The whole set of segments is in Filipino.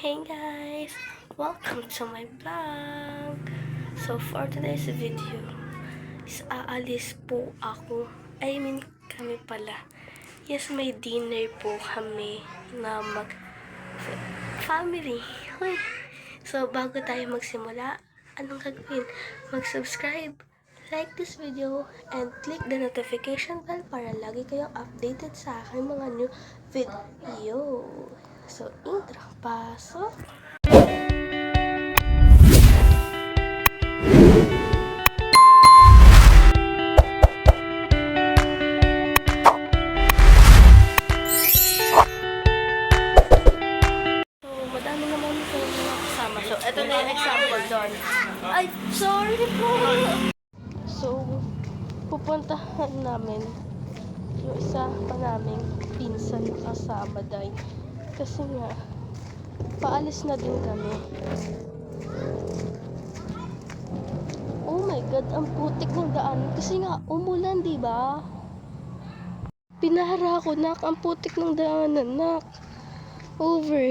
Hey guys! Welcome to my vlog! So for today's video is aalis po ako. Kami pala. Yes, may dinner po kami na family. Hoy! So bago tayo magsimula, anong gagawin? Mag-subscribe, like this video, and click the notification bell para lagi kayong updated sa aking mga new video. So, intro, pasok! So, madami naman ito mga kasama. So, ito na yung example doon. Ay, sorry po! So, pupuntahan namin yung isa pa naming pinsan na kasama dahil kasi nga paalis na din kami. Oh my god, ang putik ng daan kasi nga umulan, di ba? Pinahara ko, nak, ang putik ng daanan, nak. Over.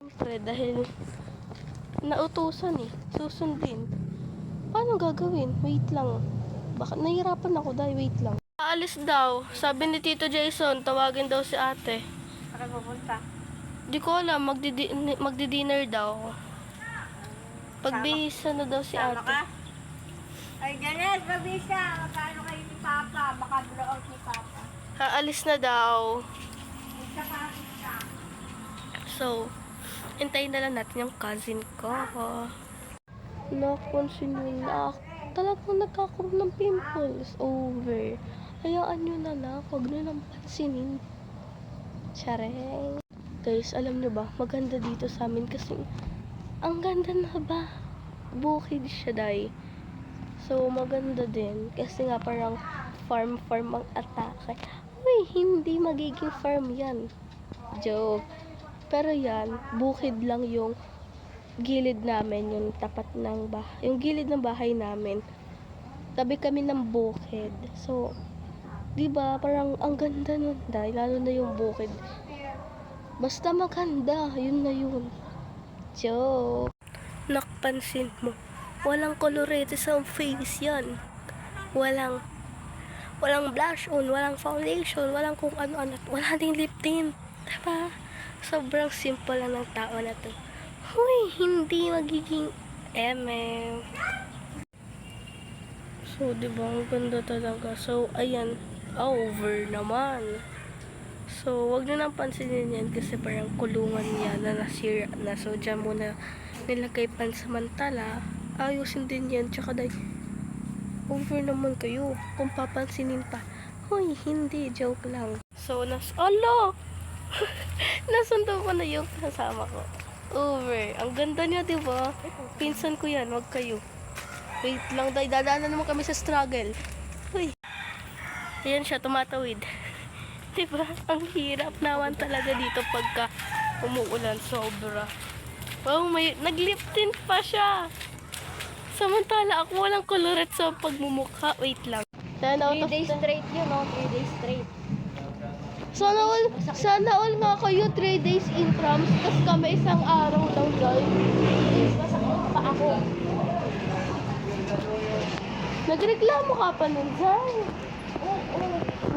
Siyempre dahil nautusan susundin. Paano gagawin? Wait lang. Baka nahihirapan ako dahil wait lang. Aalis daw. Sabi ni Tito Jason, tawagin daw si ate. Saan pupunta? Di ko alam, magdi-dinner daw. Pagbihisa na daw si Sama ate. ka? Ay, Janet, mabisa. Magkano kayo ni Papa? Baka blow out ni Papa. Aalis na daw. Isa pa. So, hintayin na lang natin yung cousin ko. Napansin nyo na, talagang nagkakaroon ng pimples. Over. Hayaan nyo na lang, huwag nyo nang pansinin. Tsareng. Guys, alam nyo ba, maganda dito sa amin kasi ang ganda na ba? Bukid siya, day. So, maganda din. Kasi nga parang farm ang atake. Uy, hindi magiging farm yan. Joke. Pero yan, bukid lang yung gilid namin, yung tapat ng bahay. Yung gilid ng bahay namin. Tabi kami ng bukid. So, di ba parang ang ganda nun, day. Lalo na yung bukid. Basta maganda, yun na yun. Joke. Nakpansin mo, walang kolorete sa face yan. Walang blush on, walang foundation, walang kung ano-ano. Wala ding lip tint. Diba? Sobrang simple lang ng tao na to. Huy, hindi magiging eme. So, diba, ang ganda talaga. So, ayan, over naman. So, wag nyo nang pansinin yan kasi parang kulungan niya na nasira na. So, dyan muna nilagay pansamantala. Ayusin din yan. Tsaka dahil over naman kayo kung papansinin pa. Hoy, hindi. Joke lang. So, alo! Nasundo ko na yung kasama ko. Over. Ang ganda niya, diba? Pinsan ko yan. Wag kayo. Wait lang, dahil dadaanan naman kami sa struggle. Hoy. Ayan siya, tumatawid. Diba? Ang hirap naman talaga dito pagka umuulan sobra. Wow, may nag-lip tint pa siya. Samantala ako walang koloret sa pagmumukha. Wait lang. 10 out 3 of days 10. straight yun, no? 3 days straight. Sana all nga kayo 3 days in trams. Tapos kami isang araw lang, guys. Masakit pa ako. Nagreklamo ka pa nun, Zay.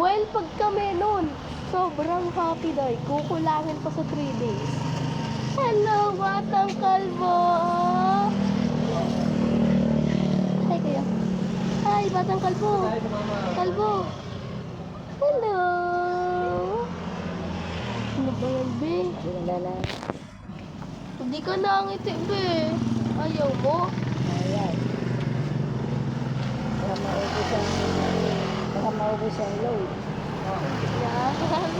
Well, pag kami nun, sobrang happy dahil kukulangin pa sa 3 days. Hello, batang kalbo! Hi kayo. Hi, batang kalbo. Kalbo. Hello. Ano ba yan, be? Hindi ka nangiti, be. Ayaw mo? Ayan. Baka maubos ang load. Yan.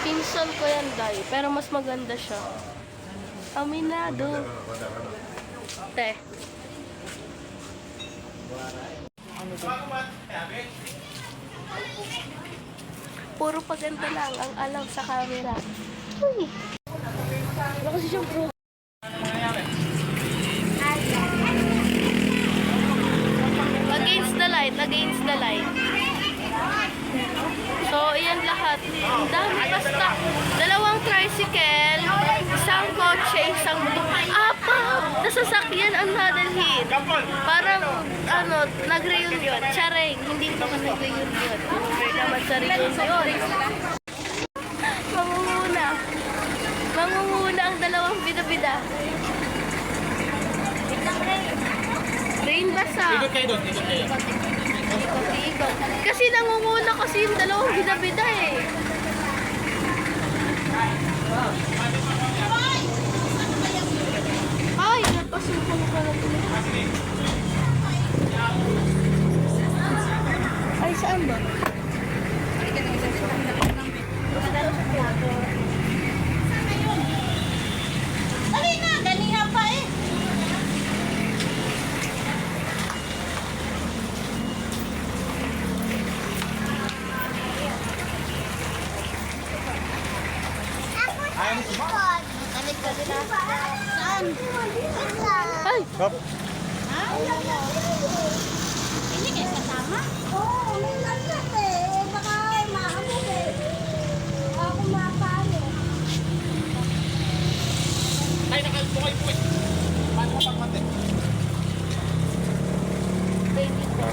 Pinsan ko yan, day. Pero mas maganda siya. Aminado. Te. Puro paganda lang ang alam sa camera. Uy. Wala kasi siyang pro. Against the light, against the light. So, iyan lahat. Ang dami basta. Dalawang tricycle. sasakyan ang nadalhin. Parang, nag-reunion. Charing, hindi naman nag-reunion. Over naman sa reunion. Mangunguna. Mangunguna ang dalawang bida-bida. Rain basa. Ikot kayo doon, ikot kayo. Ikot-ikot. Kasi nangunguna kasi yung dalawang bida-bida eh. Ay, napasukan ko na ito. Ay, saan ba? Dali na, ganihan pa eh. Ayaw mo sumama. Balik ka din na. Saan? Ay, Hop. Hindi kayo kasama? Oo, minsan kasi. Baka makamot eh. Ako mapalo. Ay, nakabukay po eh. Paano ka pagmate? baby ko.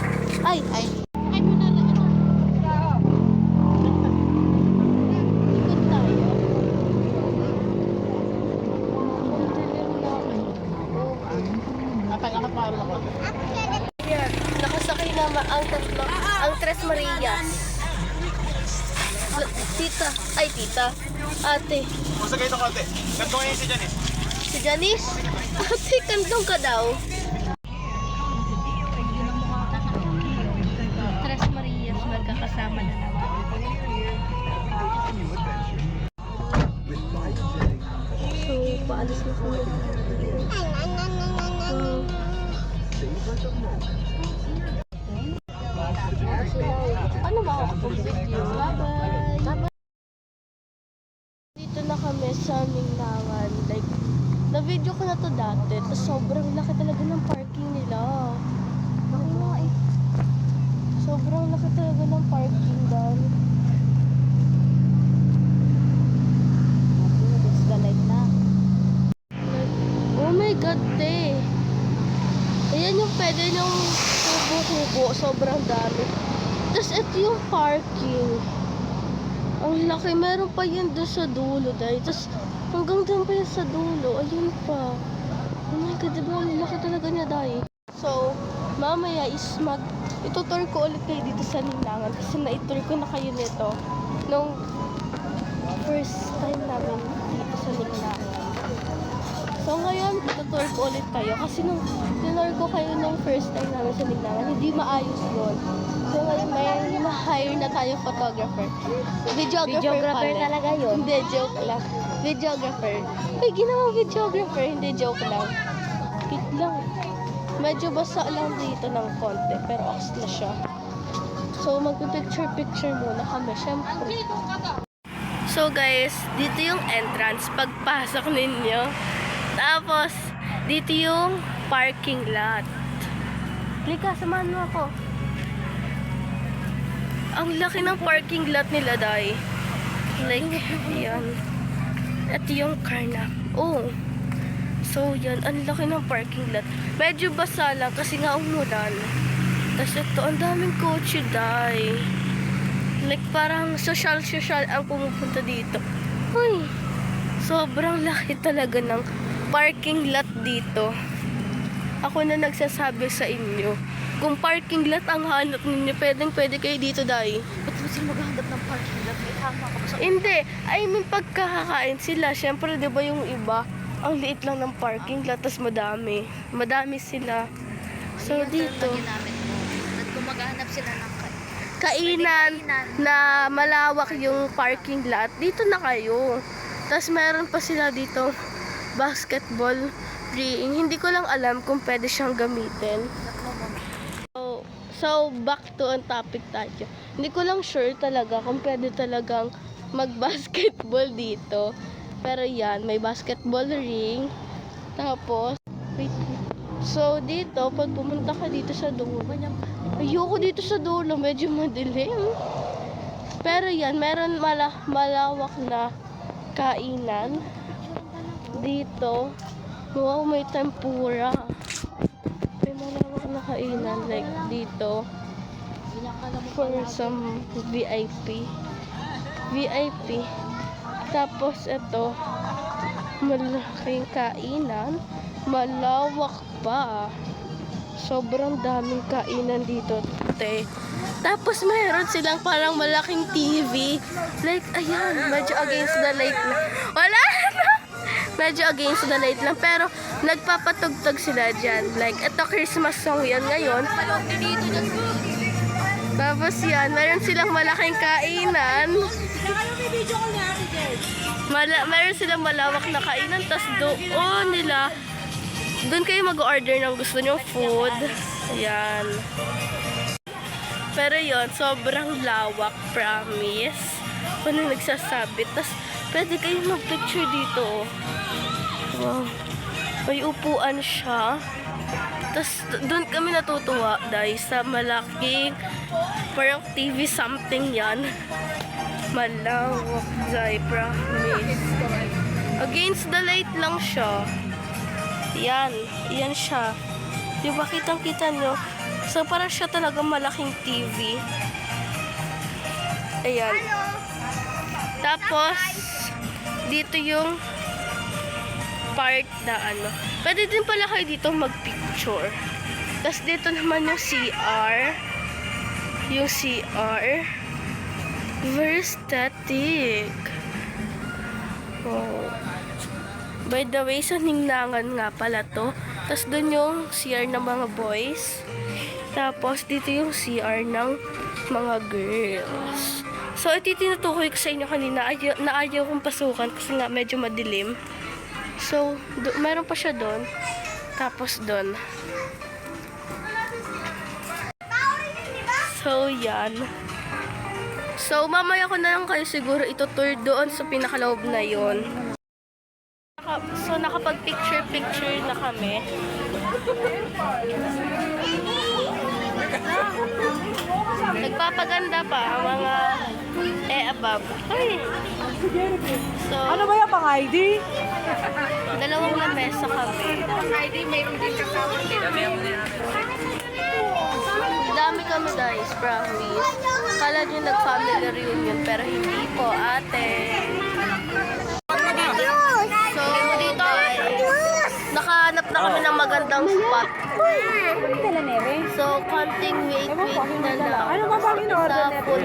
Ay, ay. Ay, mo na lang ano. Ikot tayo. Dilim namin. Atay, akat pa rin ako. Yan, nakasakay na ang Tres Marias. Tita, ay tita, ate, Pusa kayo ito konti. Ganto ngayon si Janice. si Janice, ate, kantong ka daw. Tres Marias, magkakasama na naman. So, paalis na kami. Ano ba ako video? Bye-bye! Dito na kami sa Mindangan. Like, na-video ko na to dati. Tapos sobrang laki talaga ng parking nila. Sobrang laki talaga ng parking dahil. Oh my God, te! Ayan yung pwede yung kubo-kubo. Sobrang dami. Tapos ito yung parking. Ang laki. Meron pa yan doon sa dulo, dahil. Tapos hanggang doon pa yan sa dulo. Ayun pa. Oh my God, diba? Ang laki talaga niya, dahil. So, mamaya is itutur ko ulit kayo dito sa Ninangan. Kasi na-tour ko na kayo nito nung first time namin dito sa Ninangan. So ngayon, itutur ko ulit kayo. Kasi nung tinur ko kayo nung first time namin sa Ninangan, hindi maayos yun. So ngayon, may ma-hire na tayong photographer. Videographer pala. talaga yun. Hindi, joke lang. Videographer. Ay, ginawang videographer. Hindi, joke lang. Wait lang. Medyo basa lang dito ng konti, pero ox na siya. So, magpipicture-picture muna kami, syempre. So guys, dito yung entrance pagpasok ninyo. Tapos, dito yung parking lot. Lika, samahan mo ako. Ang laki ng parking lot nila, Day. Like, yan. Ito yung car na. Oh. So, yan. Ang laki ng parking lot. Medyo basa lang kasi nga umulan. Tapos ito, ang daming kotse, Day. Like, parang social ang pumupunta dito. Uy, sobrang laki talaga ng parking lot dito. Ako na nagsasabi sa inyo. Kung parking lot ang hanap ninyo, pwede kayo dito, Day. Ba't mo sila maghahanap ng parking lot? May tama ka ba sa... Hindi. I mean, pagkakakain sila, syempre, di ba yung iba, ang liit lang ng parking lot, tas madami. Madami sila. So, dito, namin mo. At kung maghahanap sila ng kainan na malawak yung parking lot, dito na kayo. Tas meron pa sila dito basketball ring. Hindi ko lang alam kung pwede siyang gamitin. So back to on topic tayo. Hindi ko lang sure talaga kung pwede talagang mag-basketball dito. Pero yan, may basketball ring. Tapos, wait. So dito, pag pumunta ka dito sa dulo, ayoko dito sa dulo, medyo madilim. Pero yan, meron malawak na kainan dito. Wow, may tempura. May malawak na kainan like dito. For some VIP. VIP. Tapos ito, malaking kainan. Malawak pa. Sobrang daming kainan dito, te. Tapos mayroon silang parang malaking TV. Like, ayan, medyo against the light na. Wala na! Medyo against the light lang. Pero, nagpapatugtog sila dyan. Like, ito Christmas song yan ngayon. Tapos yan, mayroon silang malaking kainan. Mayroon silang malawak na kainan. Tapos doon kayo mag-order ng gusto nyong food. Ayan. Pero yon sobrang lawak, promise. Ano nagsasabi. Tapos, pwede kayo mag-picture dito. Wow. May upuan siya. Tapos, doon kami natutuwa, guys, sa malaking parang TV something yan. Malawak, Zay, promise. Against the light lang siya. Yan. Yan siya. Diba, kitang-kita nyo? So, parang siya talaga malaking TV. Ayan. Tapos, dito yung part na ano. Pwede din pala kayo dito mag-picture. Tapos, dito naman yung CR. Yung CR. Very static. Oh. By the way, sa Ninglangan nga pala to. Tapos doon yung CR ng mga boys. Tapos dito yung CR ng mga girls. So, ito tinutukoy ko sa inyo kanina. Ayaw kong pasukan kasi nga medyo madilim. So, meron pa siya doon. Tapos doon. So, yan. So, mamaya ko na lang kayo siguro itutur doon sa pinakaloob na yon. So, nakapag-picture na kami. Nagpapaganda pa ang mga above. Ay. So, Ano ba yung pang-ID? dalawang lamesa kami. Pang-ID, mayroon din kasama din. Dami kami, guys, promise. Kala nyo nag-family reunion, pero hindi po, ate. So, dito ay nakahanap na kami ng magandang spot. So, konting wait na lang. Ano ba bang in-order Sa food.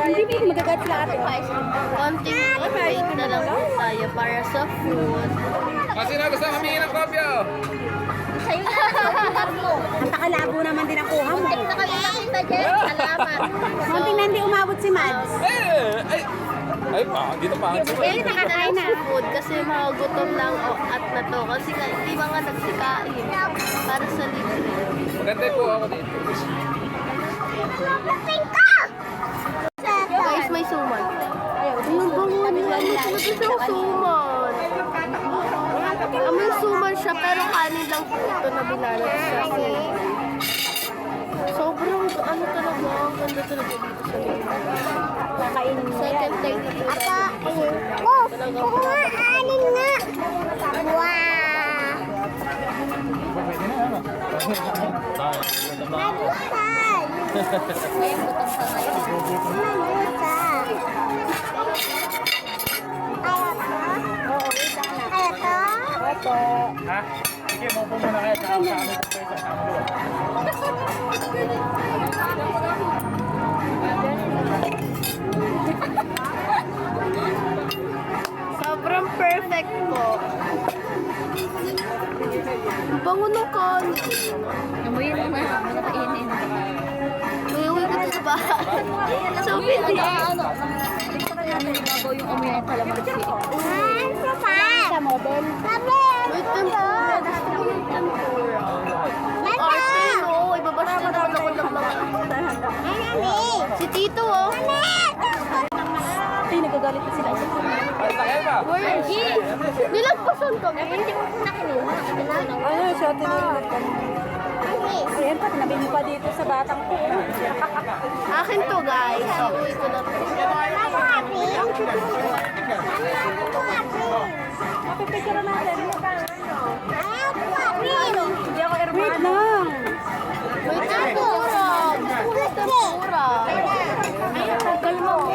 Hindi mo magagat sila ate. Konting wait na lang po tayo para sa food. Kasi na gusto humingi ng kopya. Ang takalabo naman din ang kuha mo. Na kayo nakita dyan. Salamat. Munting nandi umabot si Mads. Ay, pangit na pangit. Wait na lang sa food kasi magutom lang at na to. Kasi nga, hindi ba nga nagsikain para sa libre. Maganda po ako dito. Guys, may suman. Ang bango nila. Ito yung suman. May suman siya, pero kanin lang po ito na binalat siya. Sobrang ano talaga, ang ganda talaga dito sa Lima. Kakainin mo Second time na po. Talagang Anin nga. Wow. Ha? Sige, mo po muna kayo. Saka sa amin po kayo sa amin. sobrang perfect po. Ang bango ng kanin. Amoy mo na. Kainin. Uy, ka sa bahay. So, hindi. Bago yung amoy ng kalamansi. sa model. May tempura. Gusto ko yung tempura. Arte, no? Ibabash na naman ako ng mga... Si Tito, oh. Ay, nagagalit na sila. Ay, sakay ba? Worgy. Nilagpasan kami. Hindi mo na kinuha. Ano, siya tinulog ka. Ayan pa, tinabi mo pa dito sa batang ko. Akin to, guys. Iuwi ko na to. Happy picture natin. Hindi ako hermano. Wait lang. Wait, tempura. Tempura. Kalma mo.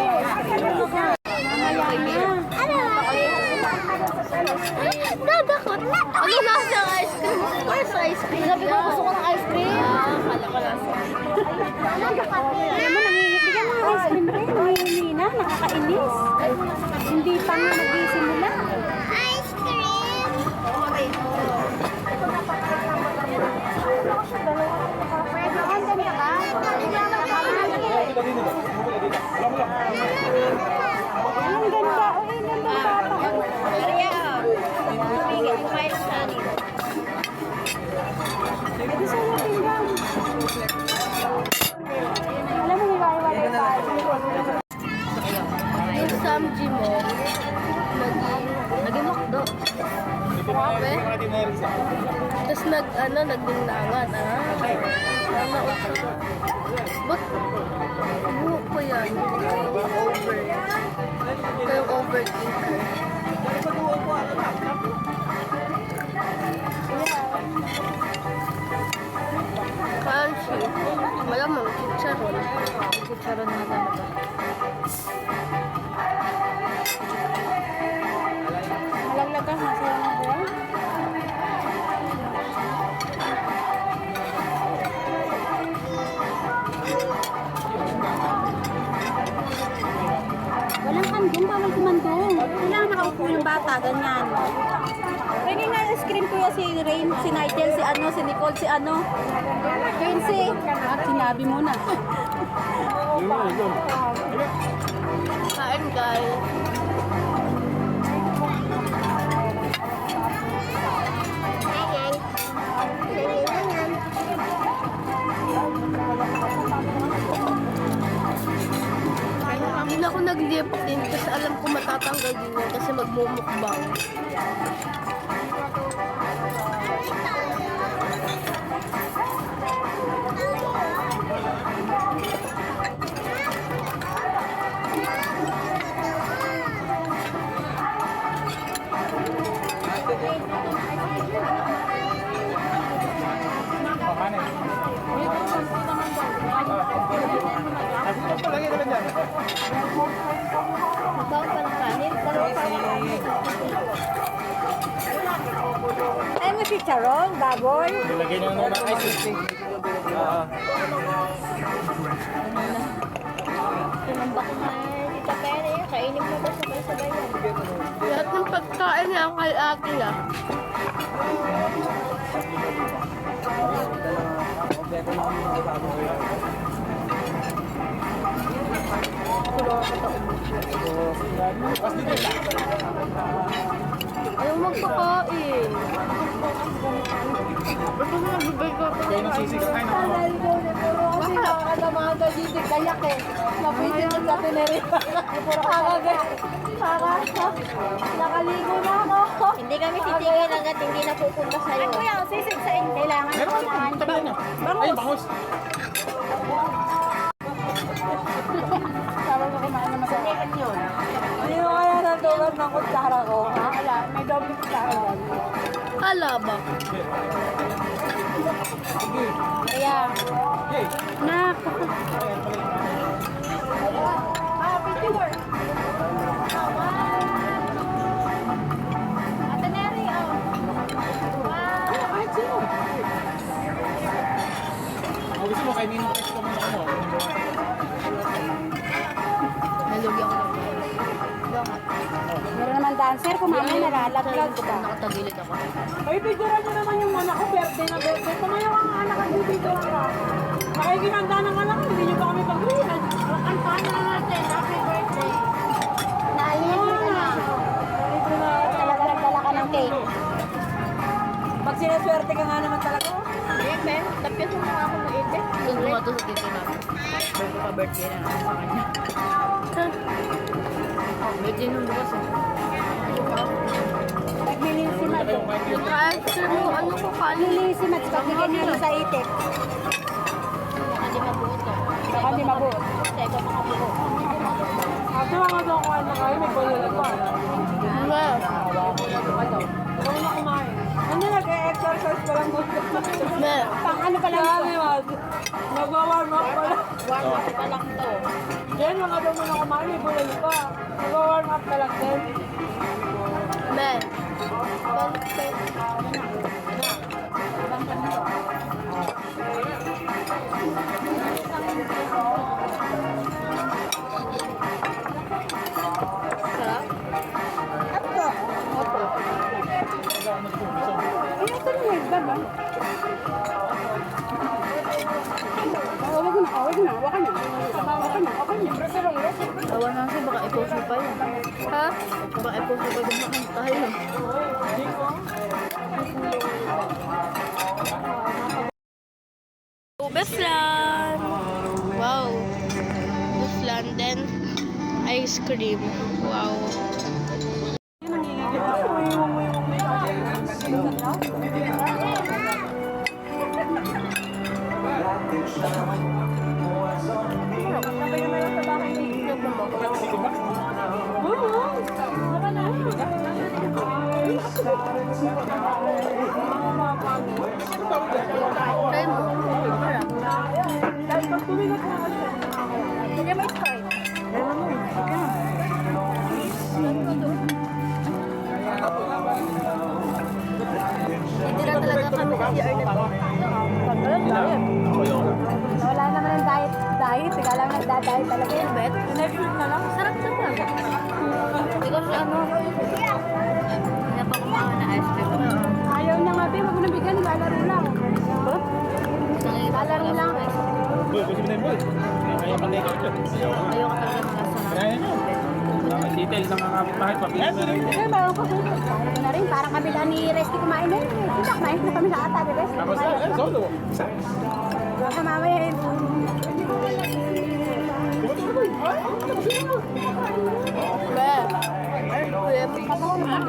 Dadakot. Ano nasa ice cream? Of course, ice cream. Sabi ko, gusto ko ng ice cream. Kala ko lang. Bigyan mo ng ice cream rin. Nanginina, nakakainis. Hindi pa nga nagsisimula. Ice cream! Ang ganda. O, ang ganda ng bata. Pwede sa'yo pinggan. Alam mo, hiwa-hiwalay tayo. Yung samji mo, naging makdo. Grabe. Tapos nagdinlangan. Tama uso. Ba't buhok ko yan? Over. Ito yung overthinker. Crunchy. Malamang chicharon. Chicharon na talaga. Malaglag ka, masaya na ba? Walang kandong, bawal kumandong. Kailangan nakaupo yung bata, ganyan. Pwede na ice cream kuya si Rain, si Nigel, si si Nicole, si Quincy. At sinabi mo na. Kain guys. Hindi na ako nag-lip din kasi alam ko matatanggal din yun kasi magmumukbang. Bawa pa ng kanin. Ay, mo si Charon, baboy. Lagyan nyo muna ng ice cream. Tinambak na Tita Pere. Kainin mo ba sabay-sabay yan? Lahat ng pagkain niya kay Aki ah. Ayaw magpakain. Basta na nagbibay ko ako. Kayo ng sisig. Ay, naku. Kasi nakakadamaga dito, kayak eh. Napitin yung sa Tenerife. Nakaligo na ako. Hindi kami titigil hanggat hindi napupunta sa'yo. Ay, kuya, sisig sa inyo. Kailangan Meron ko ka na. ito. Tabi na. Ay, bangus. Sabi ko kumain naman sa akin yun. Hindi mo kaya natulad ng kutsara ko. Ha? Wala, may doble kutsara yan. Hala ba? Kaya, Okay. nak. Picture. Ate Neri, oh. Wow. Ay, sino? Ang gusto mo, kainin mo kasi kung ano. Nalugi ako ng Meron naman dancer, kumamay nalalaglag ka. nakatagilid ako. Ay, picturean mo naman yung anak ko, birthday na birthday. Tumayaw ang anak ko, bibidyoan ka. Nakikinanda ng anak ko, hindi nyo pa kami pag-uwihan. Ang paano na natin? Happy birthday. Naalala ka na. Libre na talaga nagdala ka ng cake. Pag sinaswerte ka nga naman talaga. Ipe, tapos mo nga ako ng ipe. Doon mo ito sa tito namin. Birthday na naman sa kanya. Birthday nung bukas eh. Naglilisimat ko. Yung ice cream mo, ano ko kanin? Naglilisimat pag bigyan niya sa itik. Hindi mabuot ka. Baka hindi mabuot. Teko makabuot. Ako nga daw kung ano kayo, may bulol pa. Ano? Me, Pang ano pa lang to? Nag-warm up pa lang. Warm up pa lang to. Then, mga daw mo na kumain, bulay pa. Nag-warm up pa lang din. me. Sarap? Ay, ito rin yung ba? Wag na. Wakan na. Awa na kasi baka i-post mo pa yun. Ha? Baka i-post mo pa yun. Makakantahin mo. Oh, Beslan! Wow. Beslan. Then, ice cream. Wow. Try mo. Hindi may Sprite. Hindi na talaga kami si Arnett. Wala naman ang diet. Ika lang nagda-diet talaga yun, Bet. Sarap naman. Because hindi pa kumain na ice cream. Ayaw na nga, Be. Wag mo na bigyan. Lalaro lang. Lalaro lang. Boy, gusto mo na yung boy. Kaya pa na yung Ayoko talaga ng lasa na. Kaya na. Details ng mga kapitbahay, pabilis na rin. Sige, bago pa. Ano na rin, parang kabila ni Resty kumain na yun. Kita, kumain na kami sa ata ni Resty. Tapos na, solo. Baka mamaya yun. Be.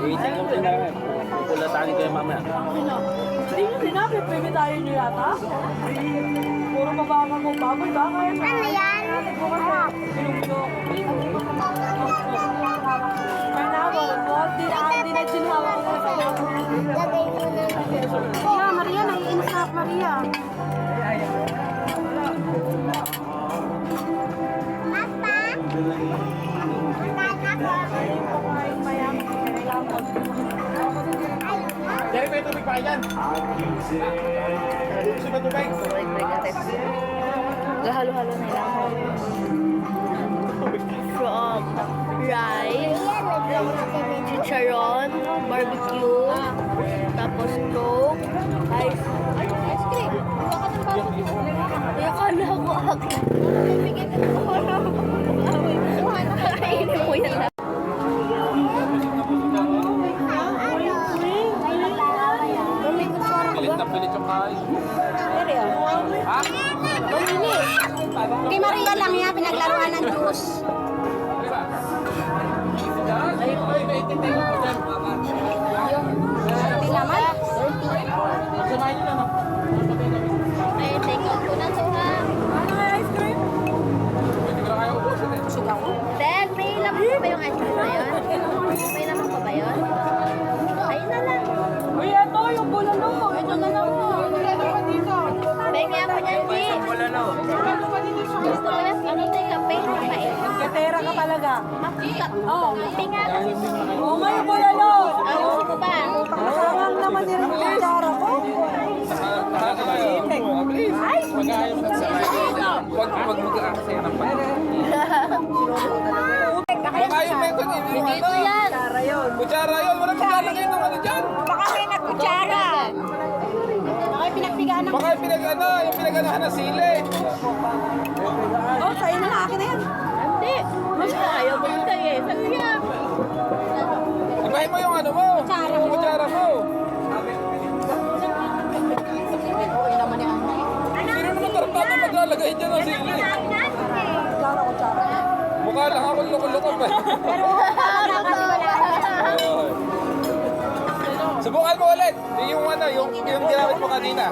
Iisang yung kailangan. Pupulatanin kayo mamaya. Hindi nyo sinabi, pwede tayo nyo yata. Puro mababa mo baboy, bakit? Ano yan? Hindi na sinhawa ko sa Maria, Maria, naiinis na ako, Maria. Dari pa yung tubig pa yan. Gusto ba tubig? Gahalo-halo na lang. From rice, chicharon, barbecue, tapos coke, ice cream. Akala ko akin. Kainin mo yan lang. Pilit na pilit yung kain. Ha? Kay Maria lang yan, pinaglaruan ng juice. Hindi naman. Samahin nyo na, no? Ay, take out ko na to ha. Pwede ko na kayo ubusin eh. Then, may lamang pa ba yung ice cream na yun? May lamang pa ba yun? Ayun na lang. Uy, eto, yung bulalo mo. Ito na lang mo. Bengi ako dyan, G. Gusto ko yung pinitay ka, pain mo pa eh. Katera ka talaga. Oo, pinga kasi. Oo nga yung bulalo. Ang gusto ko ba? Masarang naman din ang kutsara ko. Mag-aayos na sa Huwag mag-aakasaya ng pag Baka yung method yung Dito yan. kutsara yun. Walang maglalagay ng ano dyan. Baka may nagkutsara. Baka yung pinagpigaan ng... Baka yung yung pinaganahan ng sili. Oh, sa'yo na lang, akin na yan. Hindi. Mas ayaw mo yung tayo eh. Sabi niya. Ibahin mo yung ano mo. Yung kutsara mo. Sino naman tarpata maglalagay dyan ng sili? Mukha lang ako loko-loko pa. Subukan mo ulit. Yung ano, yung ginamit mo kanina.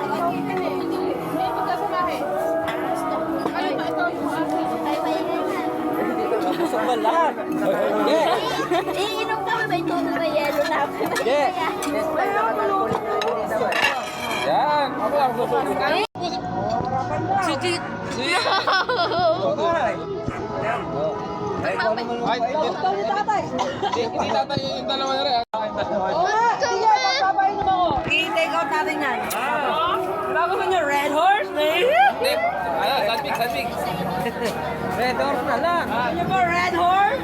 Sa lahat. Hindi. Iinom kami ba ito na yelo namin? Hindi. I-take out natin yan. Diba gusto nyo red horse? Red horse na lang. Gusto nyo ba red horse?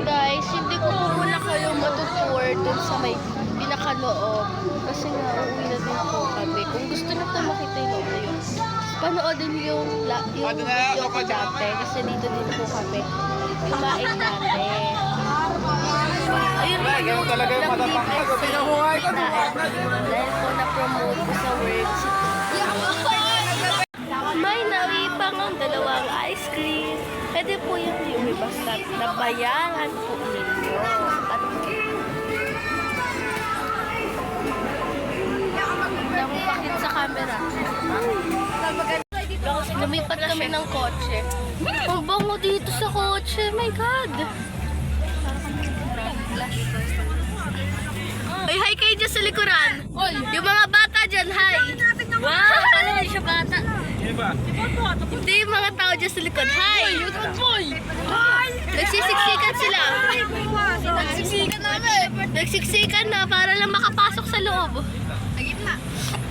Guys, hindi ko po muna kayo matutour dun sa may pinakaloob. Kasi nga, uuwi na din po kami. Kung gusto nyo po makita yung loob na yun, panoodin yung video ko dati. Kasi dito din po kami kumain dati. Ayun po yung talaga yung matatangkad. Pinabuhay ko. dahil po na-promote ko sa work. May nawipang ang dalawang ice cream. Pwede po yung basta nabayaran po ninyo. At hindi ako pakit sa camera. Lumipat kami ng kotse. Ang bango dito sa kotse. My God! Ay, hi kayo dyan sa likuran. Yung mga bata dyan, hi. Wow! Ano ba siya bata? Hindi yung mga tao dyan sa likod. Hi! Nagsisiksikan sila. Nagsisiksikan namin. Nagsisiksikan na para lang makapasok sa loob.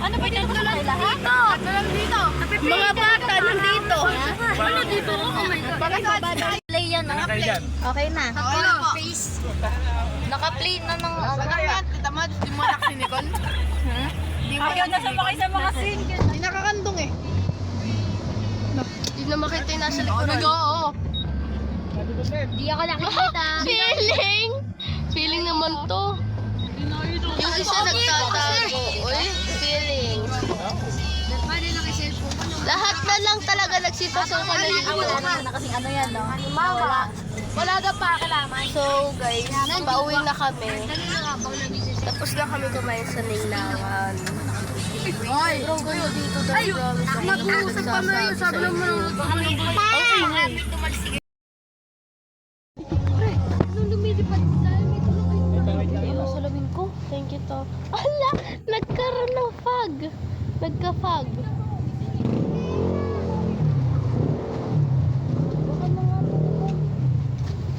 Ano ba dyan? Dito. Mga bata nandito. Ano dito? Oh my God. Play yan, no? Okay na. Please. Naka-play na ng Tamad, di mo anak si Nicole? Ayaw na sabakay sa mga scene. Hindi nakakandong eh. Hindi na makita yung nasa likuran. Oo. Di ako nakikita. Feeling naman to. Yung isa nagtatago. Uy, feeling. Lahat na lang talaga nagsipasukan na yung Wala na kasing ano yan, no? Wala ka pa kalaman. So guys, pauwi na kami. Tapos na kami kumain sa Ningnawan. Ay, kayo dito dahil nag-uusap pa na yun. Sabi naman yung salamin ko. Thank you to. Ala, nagkaroon ng fog. Nagka-fog.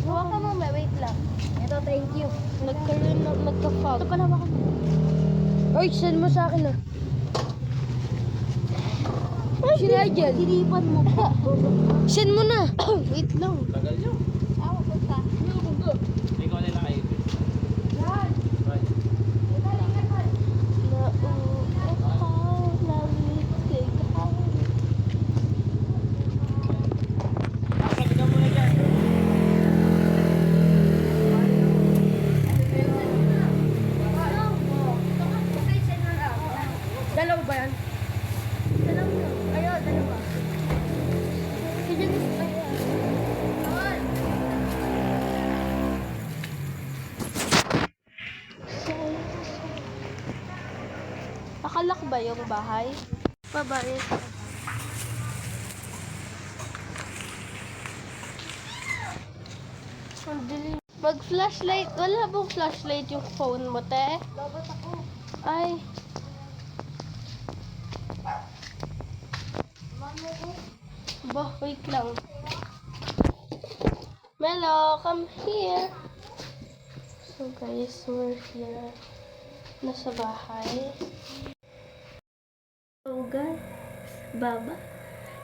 Huwag mo, wait lang. Ito, thank you. Nagkaroon ng nagka-fog. Ito pala ako. Oy, send mo sa akin na. Ay, si Nigel. Tinipan mo pa. Send mo na. Wait lang. Ako, punta. Ikaw nila kayo. Dalawa ba yan? Dalawa. Ayun, dalawa. Sige, gusto ko yan. Nakalak ba yung bahay? Babae. Ang dilim. Mag-flashlight. Wala bang flashlight yung phone mo, te? Lobot ako. Ay. Bah, wait lang. Melo, come here. So guys, we're here. Nasa bahay. So guys, baba.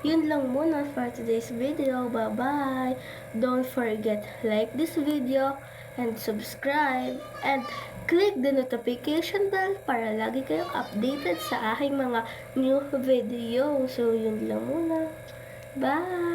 Yun lang muna for today's video. Bye-bye. Don't forget like this video and subscribe and click the notification bell para lagi kayong updated sa aking mga new video. So yun lang muna. Bye!